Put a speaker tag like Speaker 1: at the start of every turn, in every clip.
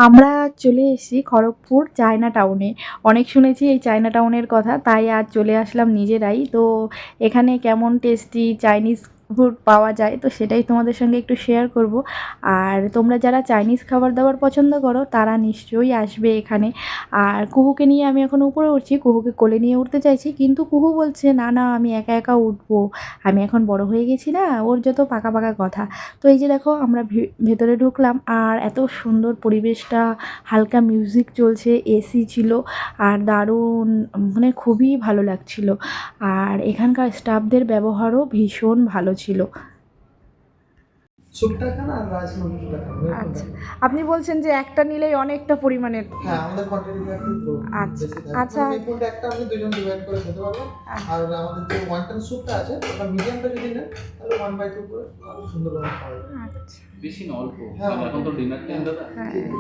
Speaker 1: আমরা চলে এসেছি খড়গপুর চায়না টাউনে। অনেক শুনেছি এই চায়না টাউনের কথা, তাই আজ চলে আসলাম নিজেরাই। তো এখানে কেমন টেস্টি চাইনিজ ফুড পাওয়া যায় তো সেটাই তোমাদের সঙ্গে একটু শেয়ার করব। আর তোমরা যারা চাইনিজ খাবার দাবার পছন্দ করো তারা নিশ্চয়ই আসবে এখানে। আর কুহুকে নিয়ে আমি এখন উপরে উঠছি, কুহুকে কোলে নিয়ে উঠতে চাইছি, কিন্তু কুহু বলছে না না আমি একা একা উঠবো, আমি এখন বড় হয়ে গেছি না, ওর যত পাকা পাকা কথা। তো এই যে দেখো আমরা ভেতরে ঢুকলাম আর এত সুন্দর পরিবেশটা, হালকা মিউজিক চলছে, এসি ছিল আর দারুণ, মানে খুবই ভালো লাগছিল। আর এখানকার স্টাফদের ব্যবহারও ভীষণ ভালো ছিল।
Speaker 2: স্যুপটা খান আর রাইস নুডলসটা খান।
Speaker 1: আচ্ছা, আপনি বলছেন যে একটা নিলেই অনেকটা পরিমাণের?
Speaker 2: হ্যাঁ, আমাদের কোয়ান্টিটিটা একটু
Speaker 1: আচ্ছা
Speaker 2: বেশি থাকে।
Speaker 1: আচ্ছা।
Speaker 2: মানে মেন একটা আপনি দুজন ডিভাইড করে খেতে পারবেন। আর আমাদের যে ওয়ান্টন স্যুপটা আছে ওটা মিডিয়ামটা যদি নেন তাহলে 1/2 করে আরো সুন্দরভাবে খাওয়া যাবে।
Speaker 1: আচ্ছা।
Speaker 3: বেশি না, অল্প।
Speaker 2: হ্যাঁ,
Speaker 3: এখন তো ডিনার টাইম দাদা,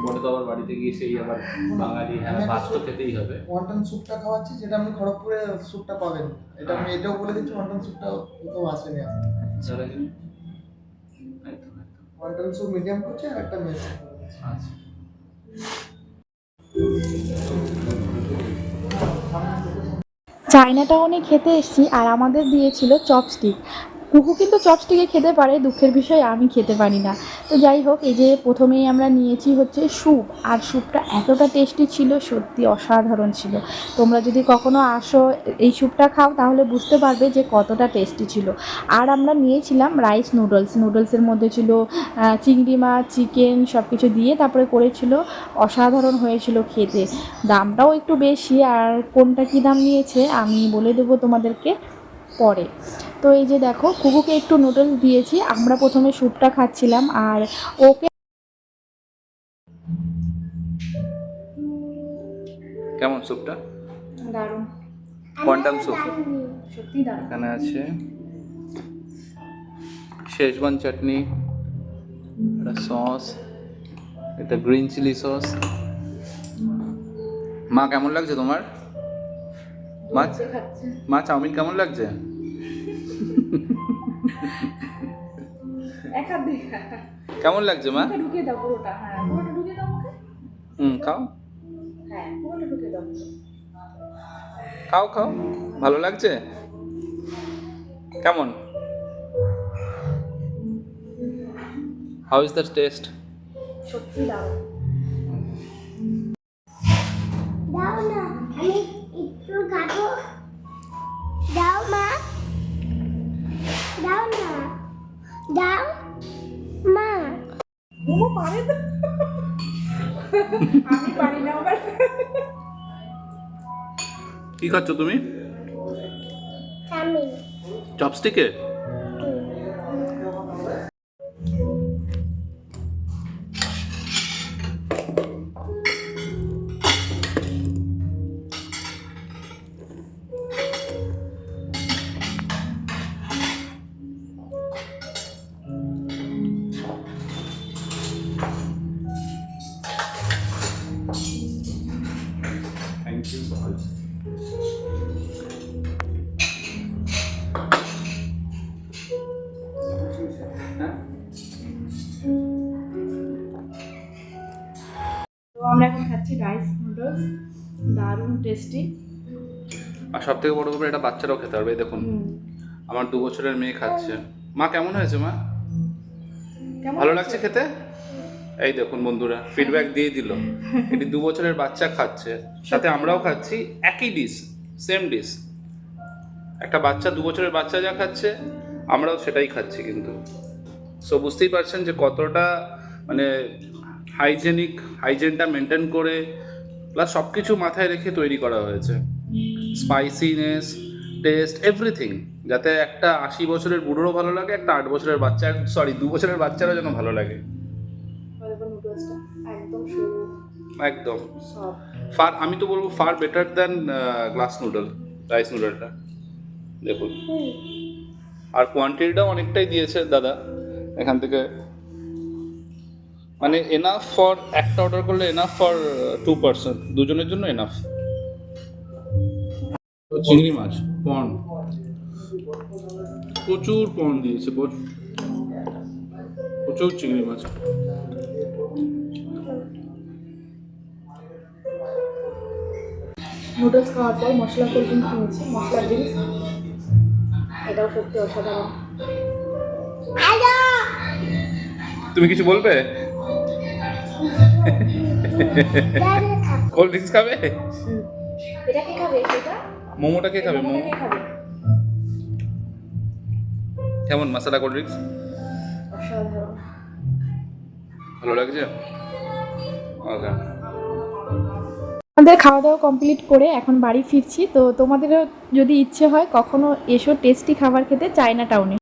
Speaker 3: পরে তো আবার বাড়িতে গিয়ে সেই আবার বাঙালি ভাত তো খেতেই হবে।
Speaker 2: ওয়ান্টন স্যুপটা খাওয়াচ্ছি, যেটা আপনি খড়গপুরে স্যুপটা পাবেন। এটা আমি এটাও বলে দিচ্ছি, ওয়ান্টন স্যুপটা কোথাও আসেনি এখন।
Speaker 3: দাদা কিন্তু একদম।
Speaker 2: ওয়ান্টন স্যুপ মিডিয়াম করছে আর একটা মেস।
Speaker 3: আচ্ছা,
Speaker 1: চায়না টাউনে খেতে এসেছি আর আমাদের দিয়েছিল চপস্টিক। কুকু কিন্তু চপস্টিকে খেতে পারে, দুঃখের বিষয় আমি খেতে পারি না। তো যাই হোক, এই যে প্রথমেই আমরা নিয়েছি হচ্ছে স্যুপ, আর স্যুপটা এতটা টেস্টি ছিল, সত্যি অসাধারণ ছিল। তোমরা যদি কখনো আসো এই স্যুপটা খাও তাহলে বুঝতে পারবে যে কতটা টেস্টি ছিল। আর আমরা নিয়েছিলাম রাইস নুডলস, নুডলসের মধ্যে ছিল চিংড়ি মাছ, চিকেন সব কিছু দিয়ে তারপরে করেছিল, অসাধারণ হয়েছিল খেতে। দামটাও একটু বেশি, আর কোনটা কী দাম নিয়েছে আমি বলে দেবো তোমাদেরকে পরে। তো এই যে দেখো কুকুকে একটু নুডলস দিয়েছি, আমরা প্রথমে স্যুপটা খাচ্ছিলাম আর ওকে।
Speaker 3: কেমন স্যুপটা?
Speaker 1: দারুণ,
Speaker 3: কোয়ান্টাম স্যুপ।
Speaker 1: সত্যি দারুণ।
Speaker 3: এখানে আছে শেজওয়ান চাটনি, একটা সস, এটা গ্রিন চিলি সস। মা কেমন লাগছে তোমার? মাছ মা চাউমিন কেমন লাগছে? কেমন লাগছে মা?
Speaker 1: ঢুকে দাও পুরোটা, হ্যাঁ পুরোটা ঢুকে দাও মুখে।
Speaker 3: খাও
Speaker 1: হ্যাঁ পুরোটা ঢুকে দাও।
Speaker 3: খাও খাও, ভালো লাগছে? কেমন? How is the test?
Speaker 1: সত্যি দারুণ।
Speaker 4: দাও না, আমি একটু খাবো। দাও মা, দাও না, দাও মা।
Speaker 1: ও পারে না, আমি পারি না আবার।
Speaker 3: কি খাচ্ছ তুমি?
Speaker 4: আমি
Speaker 3: চপস্টিকে? Thank you.
Speaker 1: তো আমরা এখন খাচ্ছি রাইস নুডলস, দারুণ টেস্টি।
Speaker 3: আর সব থেকে বড় ব্যাপার, এটা বাচ্চারাও খেতে পারবে। এই দেখুন, আমার 2 বছরের মেয়ে খাচ্ছে। মা কেমন হয়েছে মা? ভালো লাগছে খেতে? এই দেখুন বন্ধুরা, ফিডব্যাক দিয়ে দিল। এটি 2 বছরের বাচ্চা খাচ্ছে, সাথে আমরাও খাচ্ছি, একই ডিশ, সেম ডিশ। একটা বাচ্চা, 2 বছরের বাচ্চা যা খাচ্ছে আমরাও সেটাই খাচ্ছি কিন্তু। সো বুঝতেই পারছেন যে কতটা মানে হাইজেনটা মেনটেন করে, প্লাস সব কিছু মাথায় রেখে তৈরি করা হয়েছে। স্পাইসিনেস, টেস্ট, এভরিথিং, যাতে একটা 80 বছরের বুড়োরও ভালো লাগে, একটা 8 বছরের বাচ্চা, 2 বছরের বাচ্চারও যেন ভালো লাগে।
Speaker 1: নুডলসটা একদম সরু,
Speaker 3: একদম
Speaker 1: সফট।
Speaker 3: ফার, আমি তো বলবো far better than glass noodle, rice নুডলটা দেখুন। আর কোয়ান্টিটিটাও অনেকটাই দিয়েছে দাদা এখান থেকে, মানে এনাফ ফর, একটা অর্ডার করলে এনাফ ফর 2 পারসন, দুজনের জন্য এনাফ। চিংড়ি মাছ, পন, প্রচুর পন দিয়েছে, প্রচুর চিংড়ি মাছ।
Speaker 1: নুডলস খাওয়ার পর মশলা কোল্ড ড্রিঙ্কস নিয়েছি, মশলা ড্রিঙ্কস, এটাও সত্যি অসাধারণ।
Speaker 4: হ্যালো
Speaker 3: তুমি কিছু বলবে?
Speaker 4: দাদা খাবো
Speaker 3: কোল্ড ড্রিঙ্কস খাবে?
Speaker 1: এটা কে খাবে? সেটা
Speaker 3: মোমোটা কে খাবে? মোমো
Speaker 1: কে খাবে?
Speaker 3: কেমন মশলা কোল্ড ড্রিঙ্কস?
Speaker 1: অসাধারণ।
Speaker 3: ভালো লাগছে? ওকে।
Speaker 1: আমাদের খাওয়া দাওয়া কমপ্লিট করে এখন বাড়ি ফিরছি। তো তোমাদেরও যদি ইচ্ছে হয় কখনো এসো টেস্টি খাবার খেতে চায়না টাউনে।